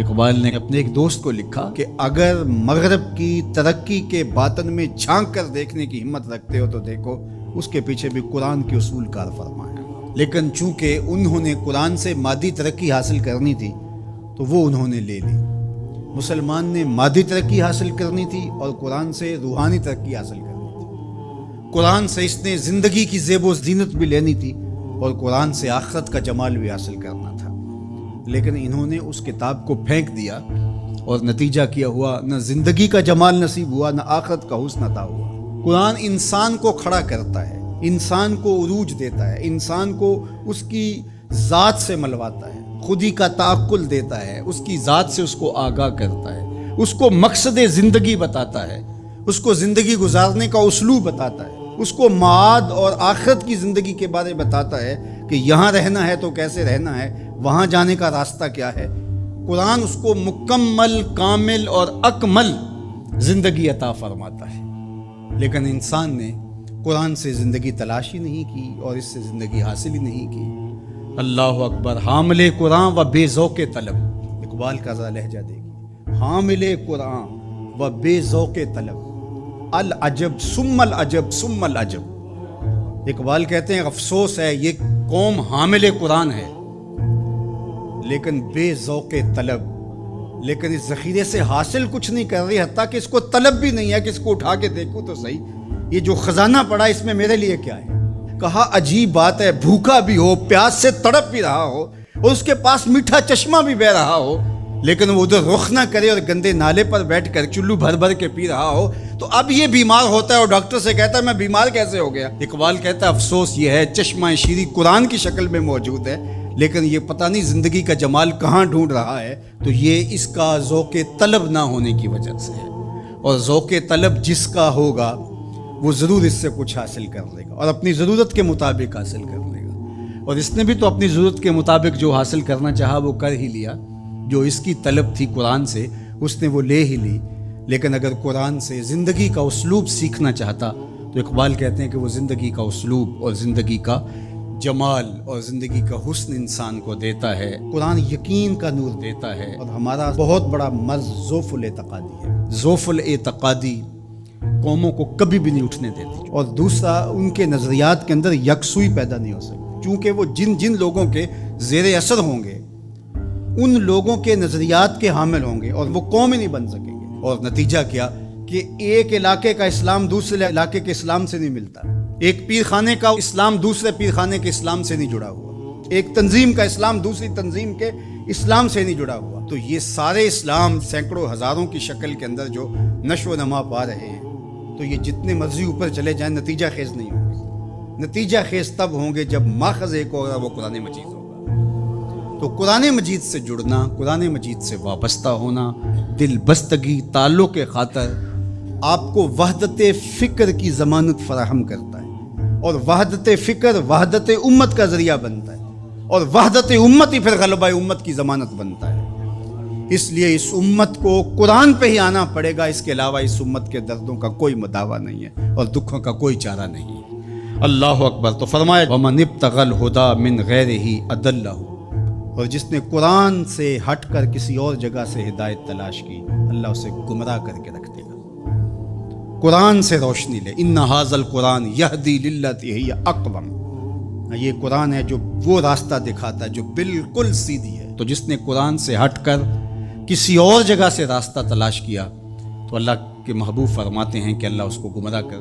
اقبال نے اپنے ایک دوست کو لکھا کہ اگر مغرب کی ترقی کے باطن میں جھانک کر دیکھنے کی ہمت رکھتے ہو تو دیکھو اس کے پیچھے بھی قرآن کے اصول کار فرما ہے، لیکن چونکہ انہوں نے قرآن سے مادی ترقی حاصل کرنی تھی تو وہ انہوں نے لے لی۔ مسلمان نے مادی ترقی حاصل کرنی تھی اور قرآن سے روحانی ترقی حاصل کرنی تھی۔ قرآن سے اس نے زندگی کی زیب و زینت بھی لینی تھی اور قرآن سے آخرت کا جمال بھی حاصل کرنا تھا، لیکن انہوں نے اس کتاب کو پھینک دیا اور نتیجہ کیا ہوا نہ زندگی کا جمال نصیب ہوا نہ آخرت کا حسن عطا ہوا۔ قرآن انسان کو کھڑا کرتا ہے، انسان کو عروج دیتا ہے، انسان کو اس کی ذات سے ملواتا ہے، خودی کا تعقل دیتا ہے، اس کی ذات سے اس کو آگاہ کرتا ہے، اس کو مقصد زندگی بتاتا ہے، اس کو زندگی گزارنے کا اسلوب بتاتا ہے، اس کو معاد اور آخرت کی زندگی کے بارے بتاتا ہے کہ یہاں رہنا ہے تو کیسے رہنا ہے، وہاں جانے کا راستہ کیا ہے۔ قرآن اس کو مکمل، کامل اور اکمل زندگی عطا فرماتا ہے، لیکن انسان نے قرآن سے زندگی تلاش ہی نہیں کی اور اس سے زندگی حاصل ہی نہیں کی۔ اللہ اکبر، حامل قرآن و بے ذوق طلب، اقبال کا ذرا لہجہ دیکھیے، حامل قرآن و بے ذوق طلب، العجب ثم العجب ثم العجب۔ اقبال کہتے ہیں افسوس ہے یہ قوم حامل قرآن ہے لیکن بے ذوق طلب، لیکن اس ذخیرے سے حاصل کچھ نہیں کر رہی، حتیٰ کہ اس کو طلب بھی نہیں ہے کہ اس کو اٹھا کے دیکھوں تو صحیح یہ جو خزانہ پڑا اس میں میرے لیے کیا ہے۔ کہا عجیب بات ہے، بھوکا بھی ہو، پیاس سے تڑپ بھی رہا ہو اور اس کے پاس میٹھا چشمہ بھی بہ رہا ہو، لیکن وہ ادھر رخ نہ کرے اور گندے نالے پر بیٹھ کر چلو بھر بھر کے پی رہا ہو، تو اب یہ بیمار ہوتا ہے اور ڈاکٹر سے کہتا ہے میں بیمار کیسے ہو گیا۔ اقبال کہتا ہے افسوس یہ ہے چشمہ شیریں قرآن کی شکل میں موجود ہے لیکن یہ پتہ نہیں زندگی کا جمال کہاں ڈھونڈ رہا ہے، تو یہ اس کا ذوق طلب نہ ہونے کی وجہ سے ہے، اور ذوق طلب جس کا ہوگا وہ ضرور اس سے کچھ حاصل کر لے گا اور اپنی ضرورت کے مطابق حاصل کر لے گا، اور اس نے بھی تو اپنی ضرورت کے مطابق جو حاصل کرنا چاہا وہ کر ہی لیا، جو اس کی طلب تھی قرآن سے اس نے وہ لے ہی لی۔ لیکن اگر قرآن سے زندگی کا اسلوب سیکھنا چاہتا تو اقبال کہتے ہیں کہ وہ زندگی کا اسلوب اور زندگی کا جمال اور زندگی کا حسن انسان کو دیتا ہے۔ قرآن یقین کا نور دیتا ہے، اور ہمارا بہت بڑا مرض ذوف الاعتقادی ہے۔ ذوف الاعتقادی قوموں کو کبھی بھی نہیں اٹھنے دیتی، اور دوسرا ان کے نظریات کے اندر یکسوئی پیدا نہیں ہو سکتی، چونکہ وہ جن لوگوں کے زیر اثر ہوں گے ان لوگوں کے نظریات کے حامل ہوں گے اور وہ قوم ہی نہیں بن سکیں گے۔ اور نتیجہ کیا کہ ایک علاقے کا اسلام دوسرے علاقے کے اسلام سے نہیں ملتا، ایک پیر خانے کا اسلام دوسرے پیر خانے کے اسلام سے نہیں جڑا ہوا، ایک تنظیم کا اسلام دوسری تنظیم کے اسلام سے نہیں جڑا ہوا، تو یہ سارے اسلام سینکڑوں ہزاروں کی شکل کے اندر جو نشو و نما پا رہے ہیں، تو یہ جتنے مرضی اوپر چلے جائیں نتیجہ خیز نہیں ہوں گے۔ نتیجہ خیز تب ہوں گے جب ماخذ ایک ہوگا، وہ قرآن مجید ہوگا۔ تو قرآن مجید سے جڑنا، قرآن مجید سے وابستہ ہونا، دل بستگی تعلق کے خاطر آپ کو وحدت فکر کی ضمانت فراہم کرتا ہے، اور وحدت فکر وحدت امت کا ذریعہ بنتا ہے، اور وحدت امت ہی پھر غلبہ امت کی ضمانت بنتا ہے۔ اس لیے اس امت کو قرآن پہ ہی آنا پڑے گا، اس کے علاوہ اس امت کے دردوں کا کوئی مداوع نہیں ہے اور دکھوں کا کوئی چارہ نہیں ہے۔ اللہ اکبر۔ تو فرمایا وَمَنِ ابْتَغَى الْهُدَى مِنْ غَيْرِهِ أَضَلَّهُ، اور جس نے قرآن سے ہٹ کر کسی اور جگہ سے ہدایت تلاش کی اللہ اسے گمراہ کر کے رکھ دے گا۔ قرآن سے روشنی لے، ان ھذا القرآن یہدی للتی ہی اقوم، یہ قرآن ہے جو وہ راستہ دکھاتا ہے جو بالکل سیدھی ہے۔ تو جس نے قرآن سے ہٹ کر کسی اور جگہ سے راستہ تلاش کیا تو اللہ کے محبوب فرماتے ہیں کہ اللہ اس کو گمراہ کر